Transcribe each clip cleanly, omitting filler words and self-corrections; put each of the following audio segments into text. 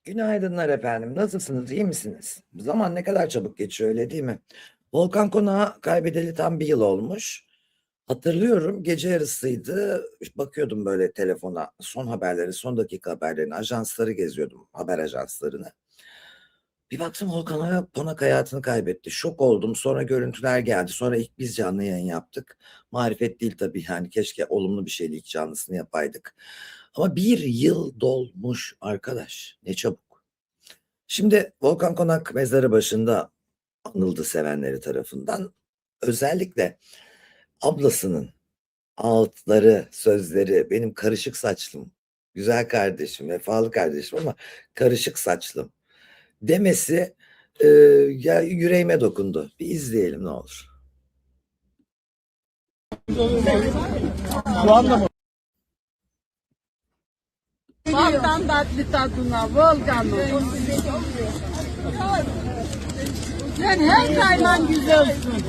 Günaydınlar efendim. Nasılsınız? İyi misiniz? Zaman ne kadar çabuk geçiyor öyle değil mi? Volkan Konağı kaybedeli tam bir yıl olmuş. Hatırlıyorum gece yarısıydı. Bakıyordum böyle telefona son haberleri, son dakika haberlerini, ajansları geziyordum, haber ajanslarını. Bir baktım Volkan Konak hayatını kaybetti. Şok oldum. Sonra görüntüler geldi. Sonra ilk biz canlı yayın yaptık. Marifet değil tabii yani keşke olumlu bir şeyle ilk canlısını yapaydık. Ama bir yıl dolmuş arkadaş. Ne çabuk. Şimdi Volkan Konak mezarı başında anıldı sevenleri tarafından. Özellikle ablasının ağıtları, sözleri, benim karışık saçlım, güzel kardeşim, vefalı kardeşim ama karışık saçlım demesi ya yüreğime dokundu. Bir izleyelim ne olur. Şu anda mı? Baldan tatlı tadına Volkan'ım. Sen her daim güzelsin.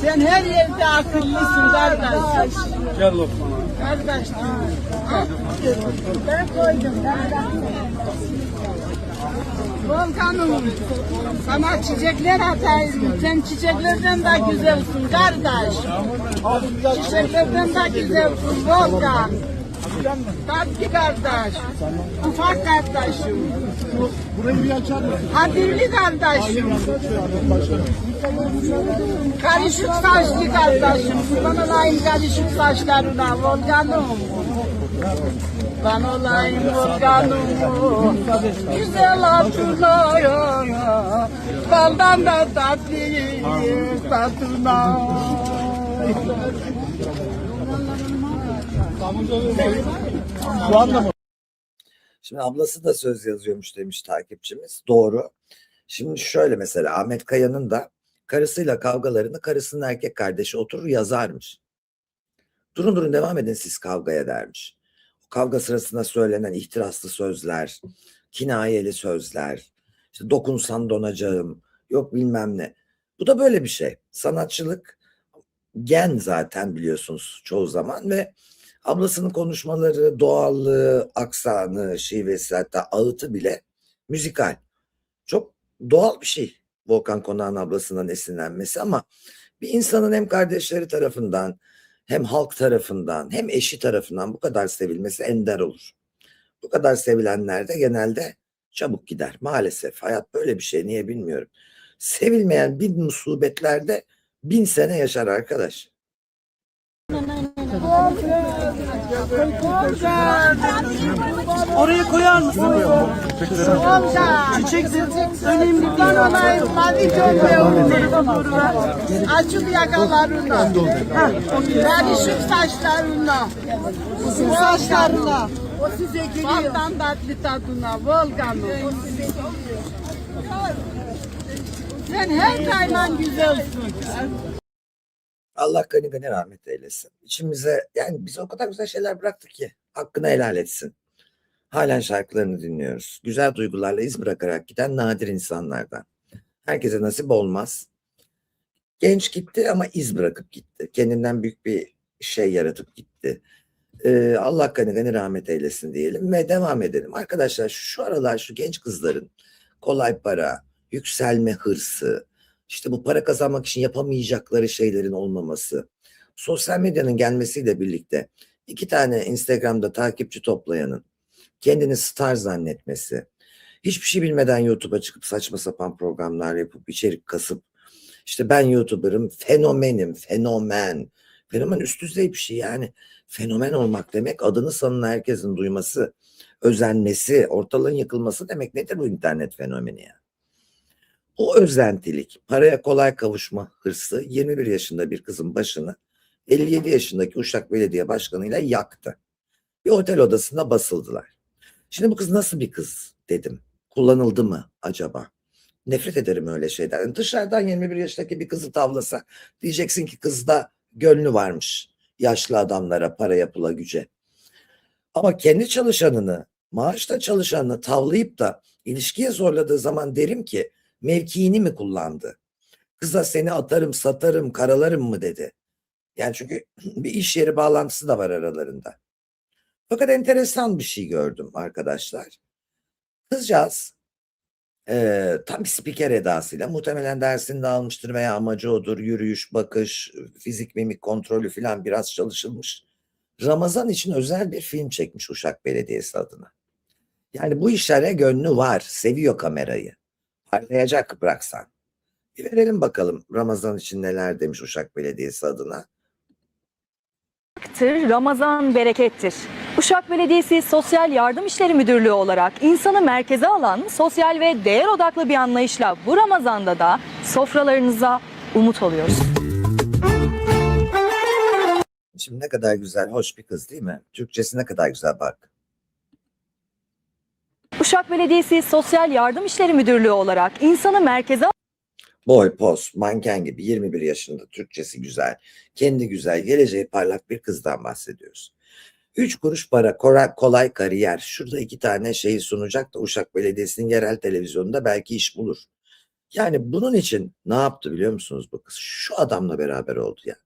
Sen her yerde akıllısın kardeş. Gel Lokman. Kardeşim. Ben koydum. Volkan'ım. Sana çiçekler atayım. Sen çiçeklerden de güzelsin kardeş. Çiçeklerden de güzelsin Volkan. Tatlı kardeş. Ufak kardeşim. Burayı bir açar mısın? Kadirli kardeşim. Karışık saçlı kardeşim. Ben olayım karışık saçlarına Volkan'ım. Ben olayım Volkan'ım. Güzel hatırlıyor. Baldan da tatlı tadına. Şu anda mı? Şimdi ablası da söz yazıyormuş demiş takipçimiz. Doğru. Şimdi şöyle mesela Ahmet Kaya'nın da karısıyla kavgalarını karısının erkek kardeşi oturur yazarmış. Durun durun devam edin siz kavgaya dermiş. Kavga sırasında söylenen ihtiraslı sözler, kinayeli sözler, işte dokunsan donacağım, yok bilmem ne. Bu da böyle bir şey. Sanatçılık gen zaten biliyorsunuz çoğu zaman ve ablasının konuşmaları, doğallığı, aksanı, şivesi hatta ağıtı bile müzikal. Çok doğal bir şey Volkan Konak'ın ablasından esinlenmesi ama bir insanın hem kardeşleri tarafından hem halk tarafından hem eşi tarafından bu kadar sevilmesi ender olur. Bu kadar sevilenler de genelde çabuk gider. Maalesef hayat böyle bir şey niye bilmiyorum. Sevilmeyen bin musibetlerde 1000 sene yaşar arkadaş. Oraya koyar mısın? Çiçek önemli değil. Ben olayım. Mavi çok açık yakalarına. Karışık saçlarına. Uzun saçlarına. O size geliyor. Baldan tatlı tadına Volkan'ım. Sen her daim güzelsin. Allah gani gani rahmet eylesin. İçimize yani bize o kadar güzel şeyler bıraktı ki hakkını helal etsin. Halen şarkılarını dinliyoruz. Güzel duygularla iz bırakarak giden nadir insanlardan. Herkese nasip olmaz. Genç gitti ama iz bırakıp gitti. Kendinden büyük bir şey yaratıp gitti. Allah gani gani rahmet eylesin diyelim ve devam edelim. Arkadaşlar şu aralar şu genç kızların kolay para, yükselme hırsı, işte bu para kazanmak için yapamayacakları şeylerin olmaması, sosyal medyanın gelmesiyle birlikte 2 tane Instagram'da takipçi toplayanın kendini star zannetmesi, hiçbir şey bilmeden YouTube'a çıkıp saçma sapan programlar yapıp içerik kasıp işte ben YouTuber'ım, fenomenim, fenomen. Fenomen üst düzey bir şey yani. Fenomen olmak demek adını sanın herkesin duyması, özenmesi, ortalığın yıkılması demek nedir bu internet fenomeni ya? O özentilik, paraya kolay kavuşma hırsı 21 yaşında bir kızın başını 57 yaşındaki Uşak Belediye Başkanı'yla yaktı. Bir otel odasında basıldılar. Şimdi bu kız nasıl bir kız dedim. Kullanıldı mı acaba? Nefret ederim öyle şeyden. Yani dışarıdan 21 yaşındaki bir kızı tavlasa diyeceksin ki kızda gönlü varmış. Yaşlı adamlara, paraya, pula, güce. Ama kendi çalışanını, maaşta çalışanını tavlayıp da ilişkiye zorladığı zaman derim ki mevkiini mi kullandı? Kıza seni atarım, satarım, karalarım mı dedi. Yani çünkü bir iş yeri bağlantısı da var aralarında. Fakat enteresan bir şey gördüm arkadaşlar. Kızcağız tam bir spiker edasıyla muhtemelen dersini de almıştır veya amacı odur. Yürüyüş, bakış, fizik, mimik kontrolü falan biraz çalışılmış. Ramazan için özel bir film çekmiş Uşak Belediyesi adına. Yani bu işlere gönlü var, seviyor kamerayı. Parlayacak bıraksan. Bir verelim bakalım Ramazan için neler demiş Uşak Belediyesi adına. Ramazan berekettir. Uşak Belediyesi Sosyal Yardım İşleri Müdürlüğü olarak insanı merkeze alan sosyal ve değer odaklı bir anlayışla bu Ramazan'da da sofralarınıza umut oluyoruz. Şimdi ne kadar güzel, hoş bir kız değil mi? Türkçesi ne kadar güzel bak. Uşak Belediyesi Sosyal Yardım İşleri Müdürlüğü olarak insanı merkeze Boy, poz, manken gibi 21 yaşında, Türkçesi güzel, kendi güzel, geleceği parlak bir kızdan bahsediyoruz. 3 kuruş para, kolay kariyer. Şurada 2 tane şeyi sunacak da Uşak Belediyesi'nin yerel televizyonunda belki iş bulur. Yani bunun için ne yaptı biliyor musunuz bu kız? Şu adamla beraber oldu ya.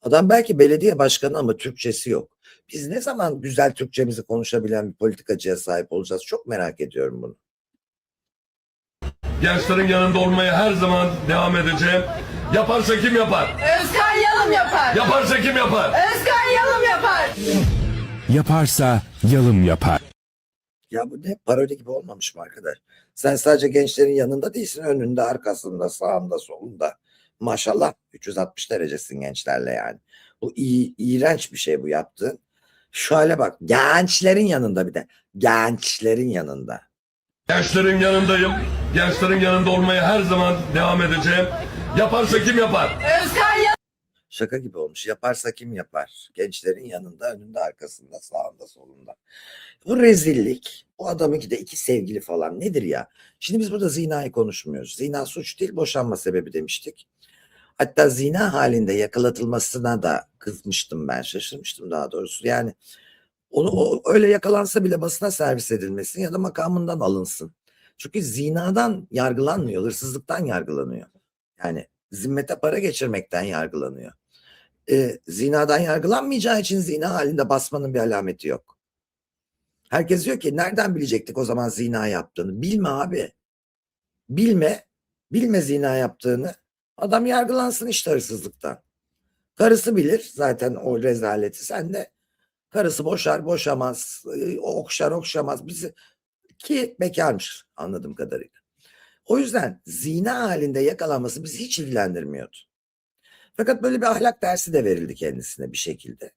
Adam belki belediye başkanı ama Türkçesi yok. Biz ne zaman güzel Türkçemizi konuşabilen bir politikacıya sahip olacağız? Çok merak ediyorum bunu. Gençlerin yanında olmaya her zaman devam edeceğim. Yaparsa kim yapar? Özkan Yalım yapar. Yaparsa kim yapar? Özkan Yalım yapar. Yaparsa yalım yapar. Ya bu ne parodi gibi olmamış mı arkadaş? Sen sadece gençlerin yanında değilsin, önünde, arkasında, sağında, solunda. Maşallah 360 derecesin gençlerle yani. Bu iğrenç bir şey bu yaptığın. Şu hale bak, gençlerin yanında bir de. Gençlerin yanında. Gençlerin yanındayım. Gençlerin yanında olmaya her zaman devam edeceğim. Yaparsa kim yapar? Özkan Yalım. Şaka gibi olmuş. Yaparsa kim yapar? Gençlerin yanında, önünde, arkasında, sağında, solunda. Bu rezillik. Bu adamınki de 2 sevgili falan. Nedir ya? Şimdi biz burada zinayı konuşmuyoruz. Zina suç değil, boşanma sebebi demiştik. Hatta zina halinde yakalatılmasına da kızmıştım ben. Şaşırmıştım daha doğrusu. Yani onu öyle yakalansa bile basına servis edilmesin ya da makamından alınsın. Çünkü zinadan yargılanmıyor, hırsızlıktan yargılanıyor. Yani zimmete para geçirmekten yargılanıyor. Zinadan yargılanmayacağı için zina halinde basmanın bir alameti yok. Herkes diyor ki nereden bilecektik o zaman zina yaptığını? Bilme abi. Bilme. Bilme zina yaptığını. Adam yargılansın işte hırsızlıktan. Karısı bilir zaten o rezaleti. Sen de karısı boşar boşamaz, okşar okşamaz. Bizi ki bekarmış anladığım kadarıyla. O yüzden zina halinde yakalanması bizi hiç ilgilendirmiyordu. Fakat böyle bir ahlak dersi de verildi kendisine bir şekilde.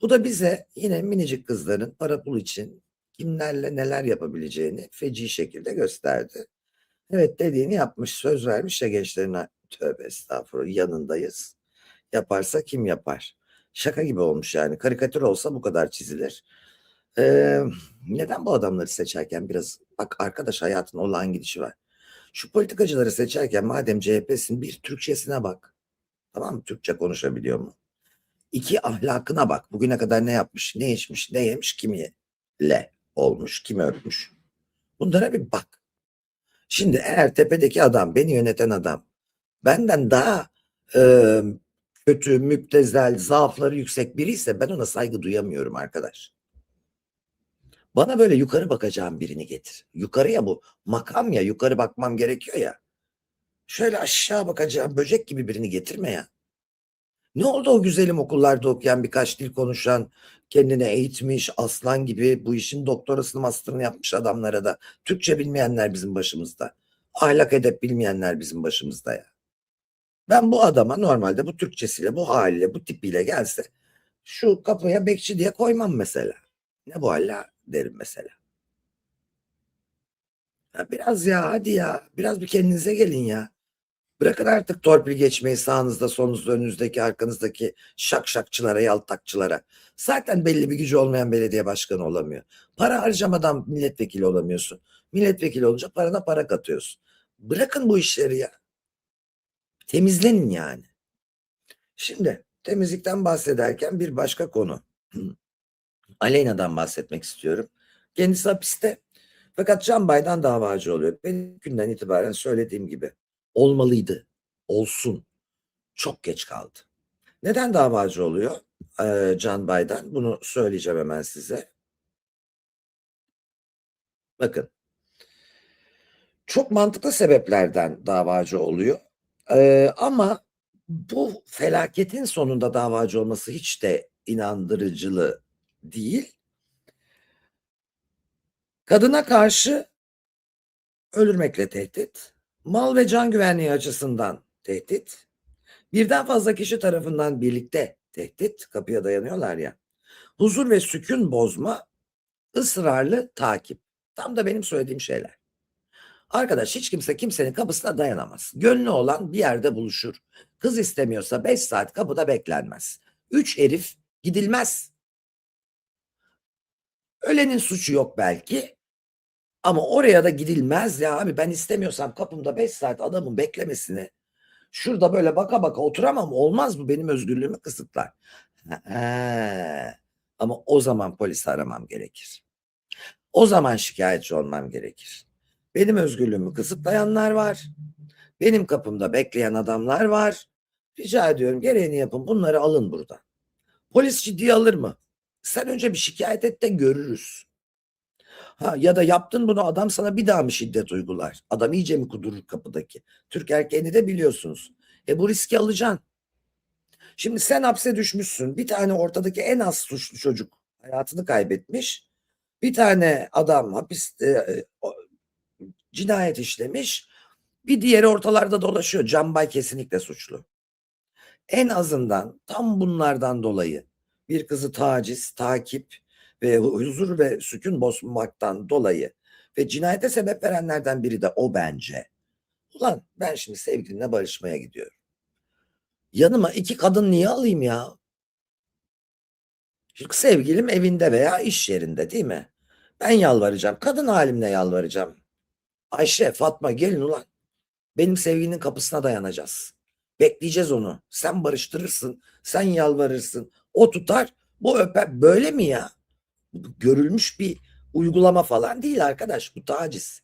Bu da bize yine minicik kızların para pul için kimlerle neler yapabileceğini feci şekilde gösterdi. Evet dediğini yapmış, söz vermiş ya gençlerine. Tövbe estağfurullah, yanındayız. Yaparsa kim yapar? Şaka gibi olmuş yani. Karikatür olsa bu kadar çizilir. Neden bu adamları seçerken biraz bak arkadaş, hayatın olağan gidişi var. Şu politikacıları seçerken madem CHP'sin bir Türkçesine bak. Tamam mı? Türkçe konuşabiliyor mu? 2 ahlakına bak. Bugüne kadar ne yapmış, ne içmiş, ne yemiş, kimiyle olmuş, kimi öpmüş. Bunlara bir bak. Şimdi eğer tepedeki adam, beni yöneten adam benden daha kötü, müptezel, zaafları yüksek biri ise ben ona saygı duyamıyorum arkadaş. Bana böyle yukarı bakacağım birini getir. Yukarıya bu makam ya, yukarı bakmam gerekiyor ya. Şöyle aşağı bakacağım böcek gibi birini getirme ya. Ne oldu o güzelim okullarda okuyan, birkaç dil konuşan, kendini eğitmiş aslan gibi bu işin doktorasını master'ını yapmış adamlara da Türkçe bilmeyenler bizim başımızda. Ahlak edep bilmeyenler bizim başımızda ya. Ben bu adama normalde bu Türkçesiyle, bu haliyle, bu tipiyle gelse şu kapıya bekçi diye koymam mesela. Ne bu hala derim mesela. Ya biraz ya hadi ya biraz bir kendinize gelin ya. Bırakın artık torpil geçmeyi sağınızda, solunuzda, önünüzdeki, arkanızdaki şakşakçılara, yaltakçılara. Zaten belli bir gücü olmayan belediye başkanı olamıyor. Para harcamadan milletvekili olamıyorsun. Milletvekili olunca parana para katıyorsun. Bırakın bu işleri ya. Temizlenin yani. Şimdi temizlikten bahsederken bir başka konu. Aleyna'dan bahsetmek istiyorum. Kendisi hapiste. Fakat Can Bay'dan davacı oluyor. Ben günden itibaren söylediğim gibi olmalıydı. Olsun. Çok geç kaldı. Neden davacı oluyor Can Bay'dan? Bunu söyleyeceğim hemen size. Bakın. çok mantıklı sebeplerden davacı oluyor. Ama bu felaketin sonunda davacı olması hiç de inandırıcılı değil. Kadına karşı öldürmekle tehdit, mal ve can güvenliği açısından tehdit, birden fazla kişi tarafından birlikte tehdit, kapıya dayanıyorlar ya, huzur ve sükun bozma, ısrarlı takip. Tam da benim söylediğim şeyler. Arkadaş hiç kimse kimsenin kapısına dayanamaz. Gönlü olan bir yerde buluşur. Kız istemiyorsa 5 saat kapıda beklenmez. 3 herif gidilmez. Ölenin suçu yok belki. Ama oraya da gidilmez ya abi, ben istemiyorsam kapımda 5 saat adamın beklemesini, şurada böyle baka baka oturamam, olmaz, bu benim özgürlüğümü kısıtlar. Ama o zaman polisi aramam gerekir. O zaman şikayetçi olmam gerekir. Benim özgürlüğümü kısıtlayanlar var. Benim kapımda bekleyen adamlar var. Rica ediyorum gereğini yapın, bunları alın buradan. Polis ciddiye alır mı? Sen önce bir şikayet et de görürüz. Ya da yaptın bunu, adam sana bir daha mı şiddet uygular? Adam iyice mi kudurur kapıdaki? Türk erkeğini de biliyorsunuz. Bu riski alacaksın. Şimdi sen hapse düşmüşsün. Bir tane ortadaki en az suçlu çocuk hayatını kaybetmiş. Bir tane adam hapiste cinayet işlemiş. Bir diğeri ortalarda dolaşıyor. Canbay kesinlikle suçlu. En azından tam bunlardan dolayı bir kızı taciz, takip ve huzur ve sükun bozmaktan dolayı ve cinayete sebep verenlerden biri de o bence. Ulan ben şimdi sevgilimle barışmaya gidiyorum. Yanıma 2 kadın niye alayım ya? Çünkü sevgilim evinde veya iş yerinde, değil mi? Ben yalvaracağım. Kadın halimle yalvaracağım. Ayşe, Fatma gelin ulan. Benim sevgilinin kapısına dayanacağız. Bekleyeceğiz onu. Sen barıştırırsın. Sen yalvarırsın. O tutar. Bu öper. Böyle mi ya? Bu görülmüş bir uygulama falan değil arkadaş. Bu taciz.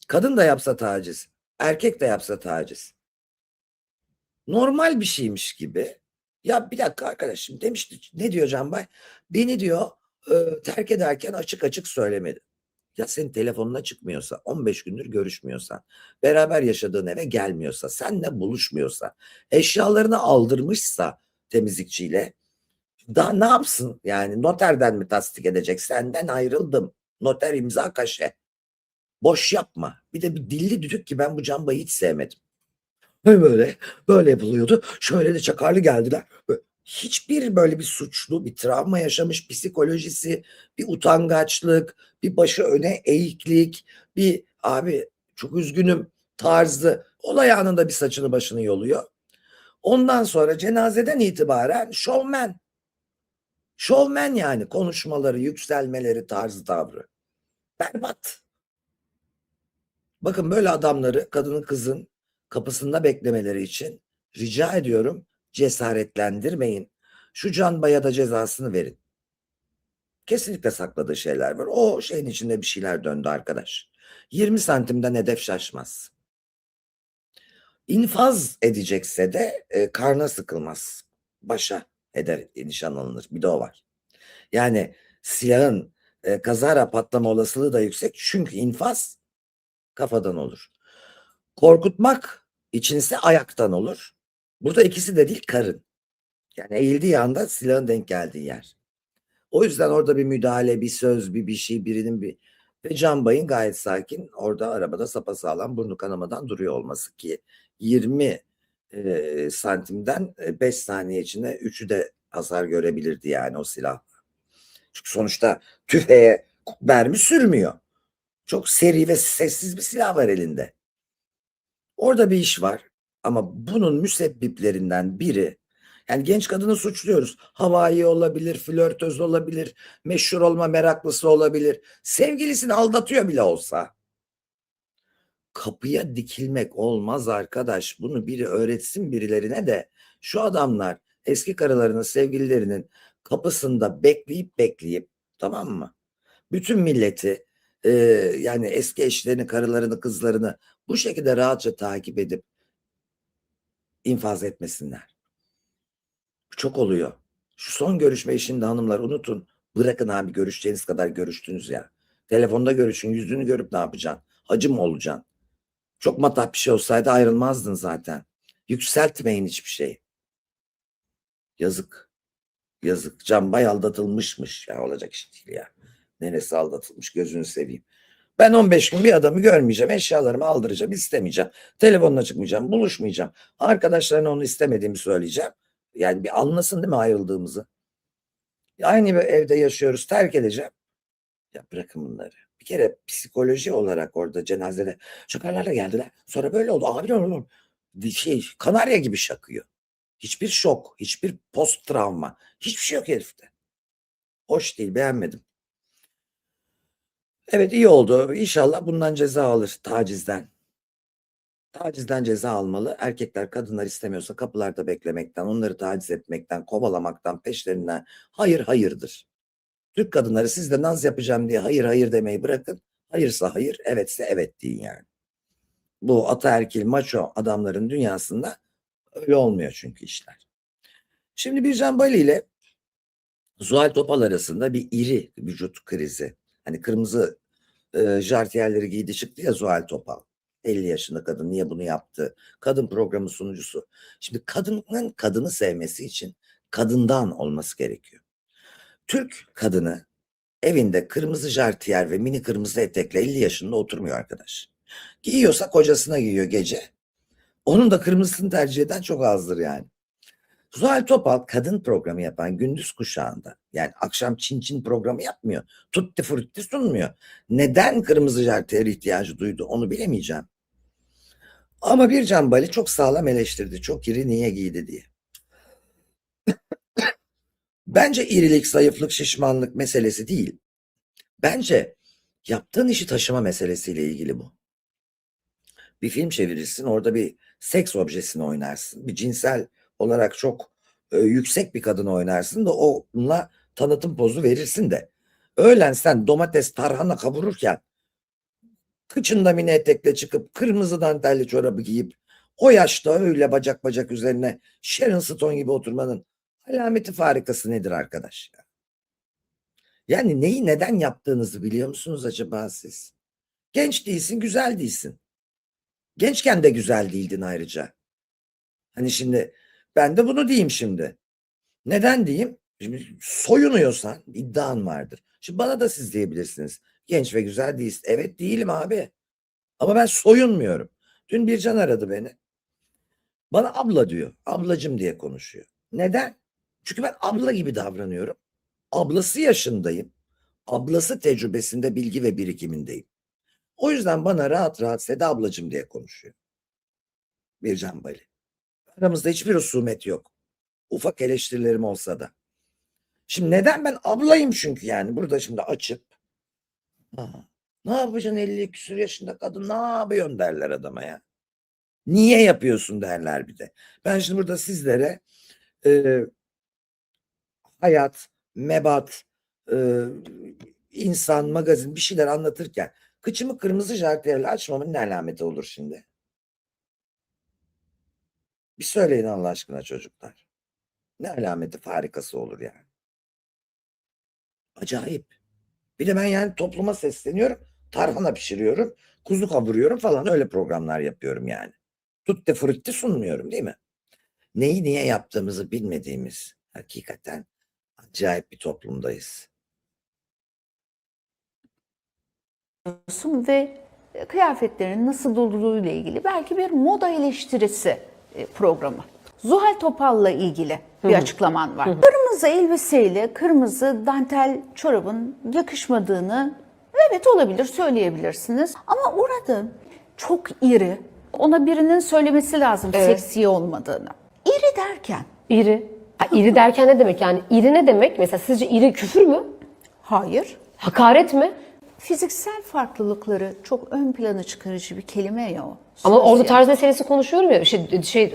Kadın da yapsa taciz. Erkek de yapsa taciz. Normal bir şeymiş gibi. Ya bir dakika arkadaşım demişti. Ne diyor Canbay? Beni diyor terk ederken açık açık söylemedi. Ya senin telefonuna çıkmıyorsa, 15 gündür görüşmüyorsan, beraber yaşadığın eve gelmiyorsa, seninle buluşmuyorsa, eşyalarını aldırmışsa temizlikçiyle, daha ne yapsın? Yani noterden mi tasdik edecek? Senden ayrıldım. Noter imza kaşe. Boş yapma. Bir de bir dilli düdük ki ben bu Canbay'ı hiç sevmedim. Böyle yapılıyordu. Şöyle de çakarlı geldiler. Hiçbir böyle bir suçlu, bir travma yaşamış psikolojisi, bir utangaçlık, bir başı öne eğiklik, bir abi çok üzgünüm tarzı, olay anında bir saçını başını yoluyor. Ondan sonra cenazeden itibaren şovmen. Şovmen yani, konuşmaları, yükselmeleri, tarzı, tavrı. Berbat. Bakın böyle adamları kadının kızın kapısında beklemeleri için rica ediyorum cesaretlendirmeyin. Şu Canbay'a da cezasını verin. Kesinlikle sakladığı şeyler var. O şeyin içinde bir şeyler döndü arkadaş. 20 santimden hedef şaşmaz. İnfaz edecekse de karna sıkılmaz. Başa eder, nişan alınır. Bir de o var. Yani silahın kazara patlama olasılığı da yüksek. Çünkü infaz kafadan olur. Korkutmak içinse ayaktan olur. Burada ikisi de değil, karın. Yani eğildiği anda silahın denk geldiği yer. O yüzden orada bir müdahale, bir söz, bir şey, birinin bir... Ve Canbay'ın gayet sakin orada arabada sapasağlam burnu kanamadan duruyor olması ki 20 santimden 5 saniye içinde 3'ü de hasar görebilirdi yani o silah. Çünkü sonuçta tüfeğe mermi sürmüyor. Çok seri ve sessiz bir silah var elinde. Orada bir iş var ama bunun müsebbiplerinden biri, yani genç kadını suçluyoruz. Havai olabilir, flörtöz olabilir, meşhur olma meraklısı olabilir. Sevgilisini aldatıyor bile olsa. Kapıya dikilmek olmaz arkadaş. Bunu biri öğretsin birilerine de. Şu adamlar eski karılarının, sevgililerinin kapısında bekleyip tamam mı? Bütün milleti yani eski eşlerini, karılarını, kızlarını bu şekilde rahatça takip edip infaz etmesinler. Çok oluyor. Şu son görüşme işinde hanımlar unutun. Bırakın abi, görüşeceğiniz kadar görüştünüz ya. Telefonda görüşün, yüzünü görüp ne yapacaksın? hacı mı olacaksın? Çok matah bir şey olsaydı ayrılmazdın zaten. Yükseltmeyin hiçbir şeyi. Yazık. Yazık. Canbay aldatılmışmış. Ya olacak iş değil ya. Neresi aldatılmış gözünü seveyim. Ben 15 gün bir adamı görmeyeceğim. Eşyalarımı aldıracağım. İstemeyeceğim. Telefonuna çıkmayacağım. Buluşmayacağım. Arkadaşlarına onu istemediğimi söyleyeceğim. Yani bir anlasın değil mi ayrıldığımızı? Aynı bir evde yaşıyoruz. Terk edeceğim. Ya bırakın bunları. Bir kere psikoloji olarak orada cenazede şakalarla geldiler. Sonra böyle oldu. Abi ne olur? Kanarya gibi şakıyor. Hiçbir şok, hiçbir post travma, hiçbir şey yok herifte. Hoş değil, beğenmedim. Evet iyi oldu. İnşallah bundan ceza alır, tacizden. Tacizden ceza almalı. Erkekler kadınlar istemiyorsa kapılarda beklemekten, onları taciz etmekten, kovalamaktan, peşlerinden hayır hayırdır. Türk kadınları siz de naz yapacağım diye hayır hayır demeyi bırakın. Hayırsa hayır, evetse evet deyin yani. Bu ataerkil maço adamların dünyasında öyle olmuyor çünkü işler. Şimdi Bircan Bali ile Zuhal Topal arasında bir iri vücut krizi. Hani kırmızı jartiyerleri giydi çıktı ya Zuhal Topal. 50 yaşında kadın niye bunu yaptı? Kadın programı sunucusu. Şimdi kadının kadını sevmesi için kadından olması gerekiyor. Türk kadını evinde kırmızı jartiyer ve mini kırmızı etekle 50 yaşında oturmuyor arkadaş. Giyiyorsa kocasına giyiyor gece. Onun da kırmızısını tercih eden çok azdır yani. Zuhal Topal kadın programı yapan gündüz kuşağında yani akşam çin çin programı yapmıyor. Tutti frutti sunmuyor. Neden kırmızı jartiyer ihtiyacı duydu onu bilemeyeceğim. Ama Bircan Bali çok sağlam eleştirdi. Çok iri niye giydi diye. Bence irilik, zayıflık, şişmanlık meselesi değil. Bence yaptığın işi taşıma meselesiyle ilgili bu. Bir film çevirirsin, orada bir seks objesini oynarsın. Bir cinsel olarak çok yüksek bir kadını oynarsın da onunla tanıtım pozu verirsin de. Öğlen sen domates, tarhana kavururken kıçında mini etekle çıkıp kırmızı dantelli çorabı giyip o yaşta öyle bacak bacak üzerine Sharon Stone gibi oturmanın alameti farikası nedir arkadaş? Yani neyi neden yaptığınızı biliyor musunuz acaba siz? Genç değilsin, güzel değilsin. Gençken de güzel değildin ayrıca. Hani şimdi ben de bunu diyeyim şimdi. Neden diyeyim? Şimdi soyunuyorsan iddian vardır. Şimdi bana da siz diyebilirsiniz. Genç ve güzel değilsin. Evet değilim abi. Ama ben soyunmuyorum. Dün Bircan aradı beni. Bana abla diyor. Ablacım diye konuşuyor. Neden? Çünkü ben abla gibi davranıyorum. Ablası yaşındayım. Ablası tecrübesinde bilgi ve birikimindeyim. O yüzden bana rahat rahat Seda ablacım diye konuşuyor. Bircan Bali. Aramızda hiçbir husumet yok. Ufak eleştirilerim olsa da. Şimdi neden ben ablayım çünkü yani burada şimdi açıp ne yapacaksın 50 küsur yaşında kadın ne yapıyorsun derler adama ya. Niye yapıyorsun derler bir de. Ben şimdi burada sizlere hayat, mebat, insan, magazin bir şeyler anlatırken kıçımı kırmızı jartiyerle açmamın ne alameti olur şimdi? Bir söyleyin Allah aşkına çocuklar. Ne alameti farikası olur yani. Acayip. Bir de ben yani topluma sesleniyorum. Tarhana pişiriyorum. Kuzu kavuruyorum falan öyle programlar yapıyorum yani. Tutti frutti sunmuyorum değil mi? Neyi niye yaptığımızı bilmediğimiz hakikaten acayip bir toplumdayız. Ve kıyafetlerin nasıl olduğu ile ilgili belki bir moda eleştirisi programı. Zuhal Topal'la ilgili bir açıklaman var. Kırmızı elbiseyle kırmızı dantel çorabın yakışmadığını evet olabilir söyleyebilirsiniz. Ama orada çok iri, ona birinin söylemesi lazım seksi olmadığını. İri derken? İri. Ha, iri derken ne demek yani? İri ne demek? Mesela sizce iri küfür mü? Hayır. Hakaret mi? Fiziksel farklılıkları çok ön plana çıkarıcı bir kelime ya o. Ama orada Sosyal. tarz meselesi konuşuyorum ya.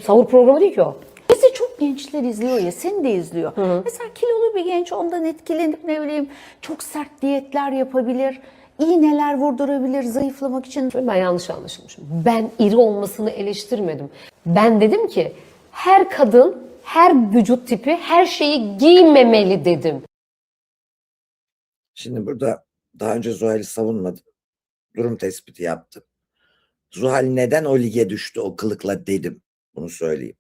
Sahur programı değil ki o. Bizi çok gençler izliyor ya, seni de izliyor. Mesela kilolu bir genç ondan etkilenip ne bileyim çok sert diyetler yapabilir, iğneler vurdurabilir zayıflamak için. Ben yanlış anlaşılmışım. Ben iri olmasını eleştirmedim. Ben dedim ki her kadın, her vücut tipi her şeyi giymemeli dedim. Şimdi burada daha önce Zuhal'i savunmadım. durum tespiti yaptım. Zuhal neden o lige düştü o kılıkla dedim. Bunu söyleyeyim.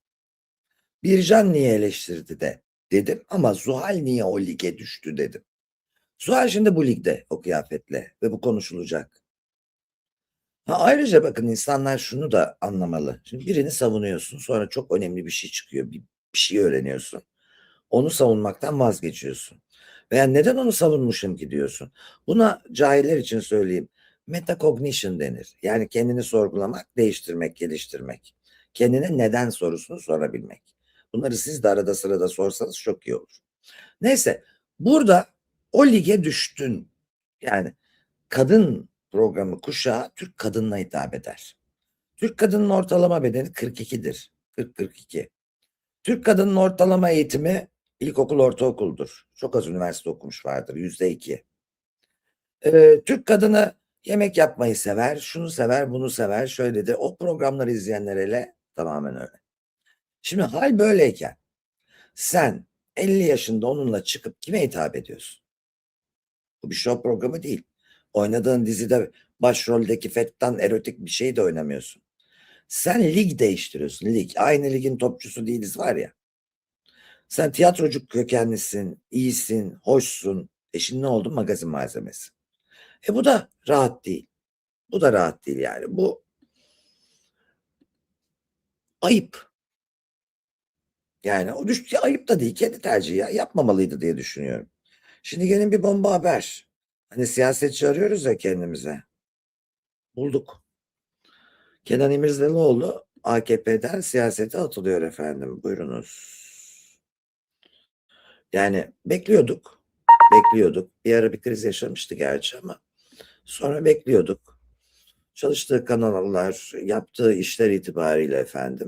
Bircan niye eleştirdi de dedim ama Zuhal niye o lige düştü dedim. Zuhal şimdi bu ligde o kıyafetle ve bu konuşulacak. Ayrıca bakın insanlar şunu da anlamalı. Şimdi birini savunuyorsun, sonra çok önemli bir şey çıkıyor, bir şey öğreniyorsun. Onu savunmaktan vazgeçiyorsun. Veya neden onu savunmuşum ki diyorsun. Buna cahiller için söyleyeyim. Metacognition denir. Yani kendini sorgulamak, değiştirmek, geliştirmek. Kendine neden sorusunu sorabilmek. Bunları siz de arada sırada sorsanız çok iyi olur. Neyse, burada o lige düştün. Yani kadın programı kuşağı Türk kadınına hitap eder. Türk kadının ortalama bedeni 42'dir. 40-42. Türk kadının ortalama eğitimi ilkokul, ortaokuldur. Çok az üniversite okumuş vardır. %2. Türk kadını yemek yapmayı sever, şunu sever, bunu sever, şöyle de. O programları izleyenler hele tamamen öyle. Şimdi hal böyleyken sen 50 yaşında onunla çıkıp kime hitap ediyorsun? Bu bir show programı değil. Oynadığın dizide başroldeki fettan erotik bir şey de oynamıyorsun. Sen lig değiştiriyorsun, lig. Aynı ligin topçusu değiliz var ya. Sen tiyatrocu kökenlisin, iyisin, hoşsun. Şimdi ne oldu? Magazin malzemesi. Bu da rahat değil. Bu da rahat değil yani. Bu ayıp. Yani o ayıp da değil. Kendi tercihi ya. Yapmamalıydı diye düşünüyorum. Şimdi gelin bir bomba haber. Hani siyasetçi arıyoruz ya kendimize. Bulduk. Kenan İmirzalıoğlu AKP'den siyasete atılıyor efendim. Buyurunuz. Yani bekliyorduk. Bir ara bir kriz yaşamıştı gerçi ama sonra bekliyorduk. Çalıştığı kanallar, yaptığı işler itibariyle efendim.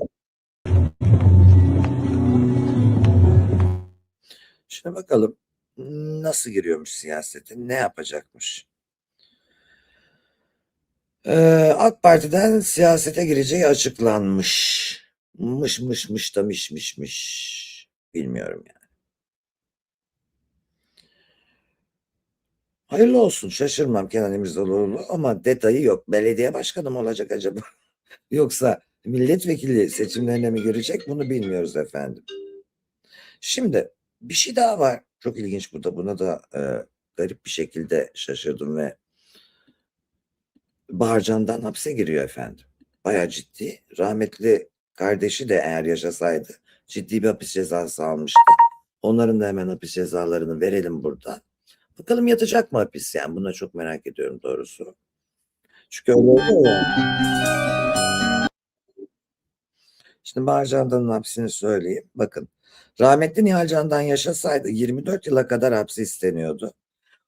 Şimdi bakalım nasıl giriyormuş siyasete, ne yapacakmış. AK Parti'den siyasete gireceği açıklanmış. Mış da miş. Bilmiyorum yani. Hayırlı olsun, şaşırmam Kenan İmirzalıoğlu ama detayı yok. Belediye başkanı mı olacak acaba? Yoksa milletvekili seçimlerine mi girecek, bunu bilmiyoruz efendim. Şimdi bir şey daha var. Çok ilginç burada. Buna da garip bir şekilde şaşırdım ve Bağırcan'dan hapse giriyor efendim. Bayağı ciddi. Rahmetli kardeşi de eğer yaşasaydı ciddi bir hapis cezası almıştı. Onların da hemen hapis cezalarını verelim burada. Bakalım yatacak mı hapis yani? Buna çok merak ediyorum doğrusu. Çünkü öyle oldu ya. Şimdi Bağırcan'dan hapsini söyleyeyim. Bakın. Rahmetli Nihal Can'dan yaşasaydı 24 yıla kadar hapsi isteniyordu.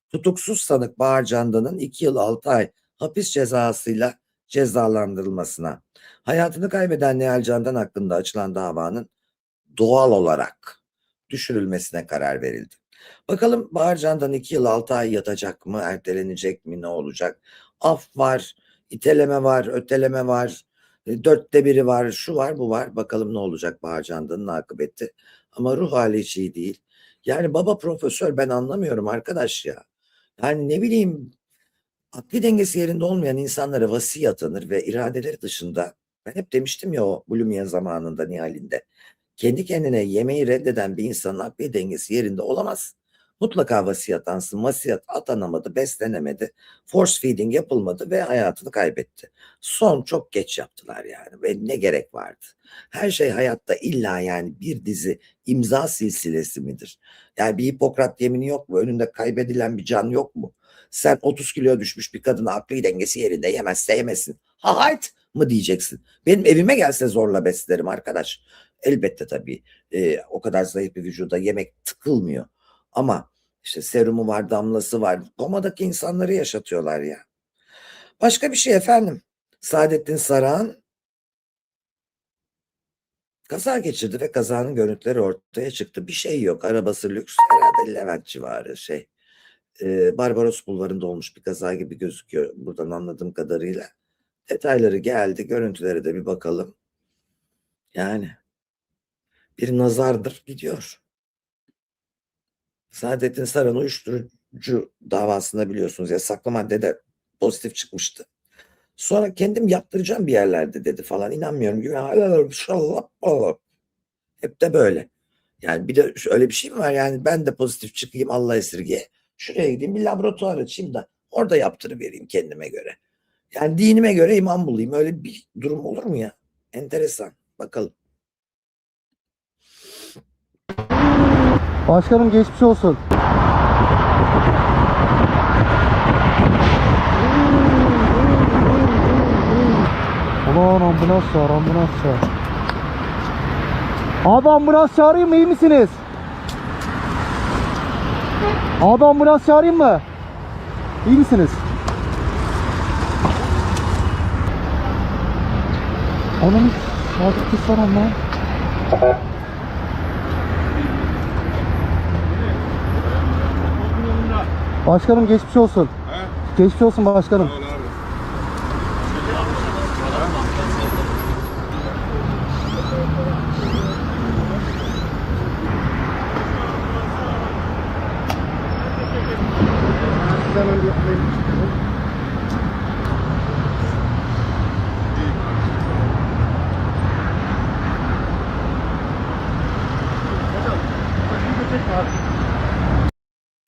Tutuksuz sanık Bağırcan'danın 2 yıl 6 ay hapis cezasıyla cezalandırılmasına, hayatını kaybeden Nihal Can'dan hakkında açılan davanın doğal olarak düşürülmesine karar verildi. Bakalım Bağırcan'dan 2 yıl 6 ay yatacak mı, ertelenecek mi, ne olacak? Af var, iteleme var, öteleme var, 1/4 var, şu var, bu var. Bakalım ne olacak Bağırcan'danın akıbeti. Ama ruh hali hiç iyi değil. Yani baba profesör, ben anlamıyorum arkadaş ya. Yani ne bileyim, akli dengesi yerinde olmayan insanlara vasi atanır ve iradeleri dışında, ben hep demiştim ya o Bulumiye zamanında Nihal'inde, kendi kendine yemeği reddeden bir insanın akli dengesi yerinde olamaz. Mutlaka vasiyet atansın. Vasiyet atanamadı, beslenemedi, force feeding yapılmadı ve hayatını kaybetti. Son çok geç yaptılar yani ve ne gerek vardı? Her şey hayatta illa yani bir dizi imza silsilesi midir? Yani bir Hipokrat yemini yok mu? Önünde kaybedilen bir can yok mu? Sen 30 kilo düşmüş bir kadına akli dengesi yerinde yemezse yemesin. Ha hayt mı diyeceksin? Benim evime gelse zorla beslerim arkadaş. Elbette tabii o kadar zayıf bir vücuda yemek tıkılmıyor. Ama işte serumu var, damlası var. Komadaki insanları yaşatıyorlar ya. Başka bir şey efendim. Saadettin Saran kaza geçirdi ve kazanın görüntüleri ortaya çıktı. Bir şey yok. Arabası lüks. Herhalde Levent civarı şey. Barbaros Bulvarı'nda olmuş bir kaza gibi gözüküyor buradan anladığım kadarıyla. Detayları geldi. Görüntülere de bir bakalım. Yani bir nazardır gidiyor. Saadettin Saran uyuşturucu davasında biliyorsunuz yasaklı maddede pozitif çıkmıştı. Sonra kendim yaptıracağım bir yerlerde dedi falan. İnanmıyorum gibi. Hep de böyle. Yani bir de öyle bir şey mi var? Yani ben de pozitif çıkayım Allah esirgeye. Şuraya gideyim bir laboratuvar açayım da orada yaptırıvereyim kendime göre. Yani dinime göre imam bulayım. Öyle bir durum olur mu ya? Enteresan. Bakalım. Başkanım geçmiş olsun. Ulan ambulans çağır, ambulans çağır. Abi ambulans çağırayım mı, iyi misiniz? Abi ambulans çağırayım mı? İyi misiniz? Onun sadık kız var ama. Başkanım geçmiş olsun. Geçmiş olsun başkanım.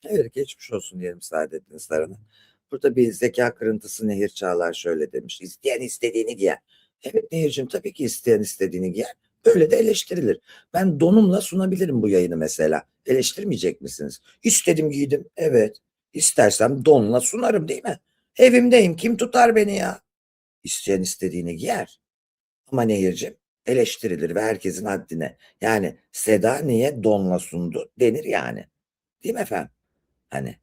Evet geçmiş olsun diyelim Saadettin Saran'a. Burada bir zeka kırıntısı Nehir Çağlar şöyle demiş. İsteyen istediğini giyer. Evet Nehir'cim tabii ki isteyen istediğini giyer. Böyle de eleştirilir. Ben donumla sunabilirim bu yayını mesela. Eleştirmeyecek misiniz? İstedim giydim. Evet. İstersem donla sunarım değil mi? Evimdeyim. Kim tutar beni ya? İsteyen istediğini giyer. Ama Nehir'cim eleştirilir ve herkesin haddine. Yani Seda niye donla sundu denir yani. Değil mi efendim? Hani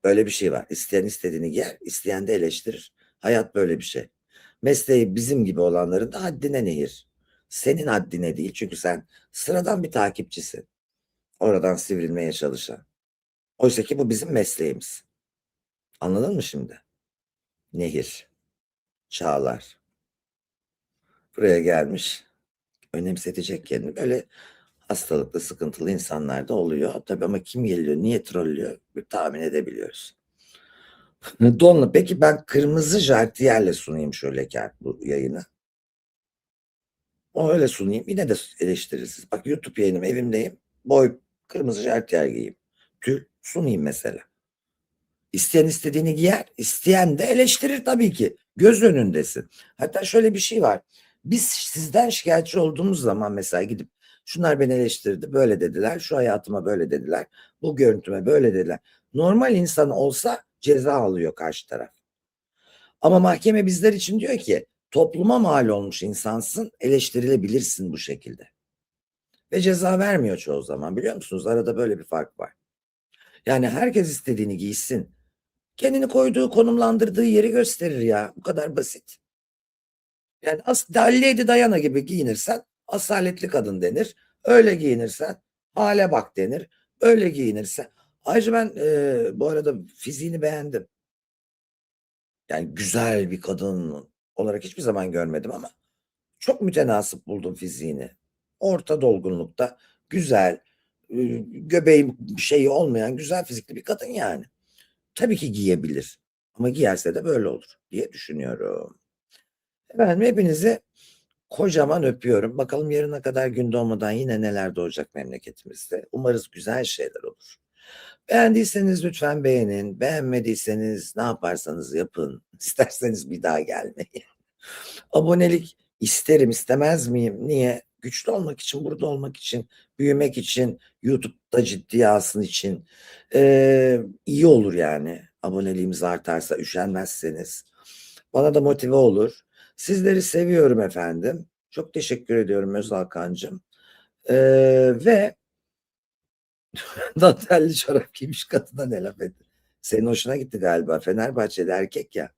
böyle bir şey var. İsteyen istediğini giyer, isteyen de eleştirir. Hayat böyle bir şey. Mesleği bizim gibi olanların da haddine Nehir. Senin haddine değil çünkü sen sıradan bir takipçisin. Oradan sivrilmeye çalışan. Oysa ki bu bizim mesleğimiz. Anladın mı şimdi? Nehir, Çağlar. Buraya gelmiş. Önemsetecek kendini. Böyle hastalıklı, sıkıntılı insanlar da oluyor. Tabii ama kim geliyor, niye trollüyor bir tahmin edebiliyoruz. Donla. Peki ben kırmızı jartiyerle sunayım şöyle bu yayını. O öyle sunayım. Yine de eleştirirsiniz. Bak YouTube yayınım evimdeyim. Boy kırmızı jartiyer giyeyim. Tül sunayım mesela. İsteyen istediğini giyer. İsteyen de eleştirir tabii ki. Göz önündesin. Hatta şöyle bir şey var. Biz sizden şikayetçi olduğumuz zaman mesela gidip şunlar beni eleştirdi böyle dediler. Şu hayatıma böyle dediler. Bu görüntüme böyle dediler. Normal insan olsa ceza alıyor karşı taraf. Ama mahkeme bizler için diyor ki topluma mal olmuş insansın, eleştirilebilirsin bu şekilde. Ve ceza vermiyor çoğu zaman biliyor musunuz? Arada böyle bir fark var. Yani herkes istediğini giysin. Kendini koyduğu, konumlandırdığı yeri gösterir ya. Bu kadar basit. Yani Lady Diana gibi giyinirsen asaletli kadın denir. Öyle giyinirsen hale bak denir. Öyle giyinirsen. Ayrıca ben bu arada fiziğini beğendim. Yani güzel bir kadın olarak hiçbir zaman görmedim ama çok mütenasip buldum fiziğini. Orta dolgunlukta güzel, göbeği şeyi olmayan güzel fizikli bir kadın yani. Tabii ki giyebilir ama giyerse de böyle olur diye düşünüyorum. Efendim hepinizi kocaman öpüyorum. Bakalım yarına kadar gün doğmadan yine neler doğacak memleketimizde. Umarız güzel şeyler olur. Beğendiyseniz lütfen beğenin. Beğenmediyseniz ne yaparsanız yapın. İsterseniz bir daha gelmeyin. Abonelik isterim istemez miyim? Niye? Güçlü olmak için, burada olmak için, büyümek için, YouTube'da ciddiye alsın için iyi olur yani. Aboneliğimiz artarsa, üşenmezseniz. Bana da motive olur. Sizleri seviyorum efendim. Çok teşekkür ediyorum Özal Kancığım. Ve dantelli çorap giymiş kadına ne laf etti. Senin hoşuna gitti galiba. Fenerbahçeli erkek ya.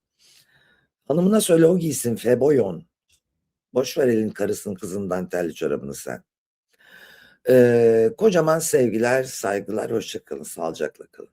Hanımına söyle o giysin Feboyon. Boş ver elin karısının kızın dantelli çorabını sen. Kocaman sevgiler, saygılar, hoşça kalın, sağlıcakla kalın.